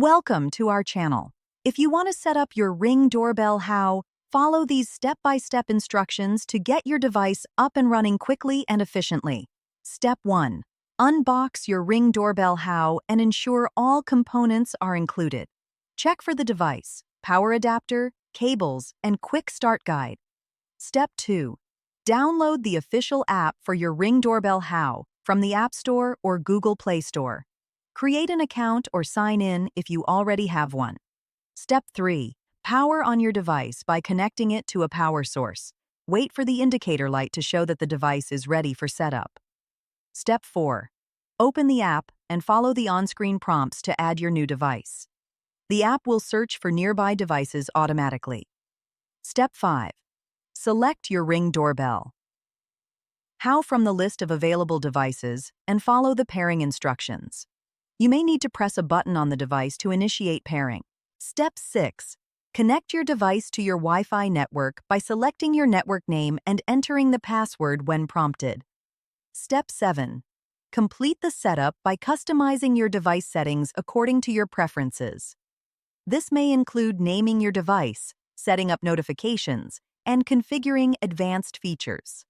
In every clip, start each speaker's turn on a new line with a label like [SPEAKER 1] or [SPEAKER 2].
[SPEAKER 1] Welcome to our channel. If you want to set up your Ring doorbell how, follow these step-by-step instructions to get your device up and running quickly and efficiently. Step 1. Unbox your Ring doorbell how and ensure all components are included. Check for the device, power adapter, cables, and quick start guide. Step 2. Download the official app for your Ring doorbell how from the App Store or Google Play Store. Create an account or sign in if you already have one. Step 3. Power on your device by connecting it to a power source. Wait for the indicator light to show that the device is ready for setup. Step 4. Open the app and follow the on-screen prompts to add your new device. The app will search for nearby devices automatically. Step 5. Select your Ring doorbell. How from the list of available devices and follow the pairing instructions. You may need to press a button on the device to initiate pairing. Step 6. Connect your device to your Wi-Fi network by selecting your network name and entering the password when prompted. Step 7. Complete the setup by customizing your device settings according to your preferences. This may include naming your device, setting up notifications, and configuring advanced features.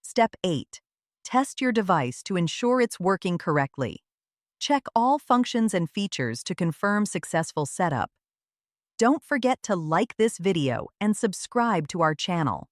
[SPEAKER 1] Step 8. Test your device to ensure it's working correctly. Check all functions and features to confirm successful setup. Don't forget to like this video and subscribe to our channel.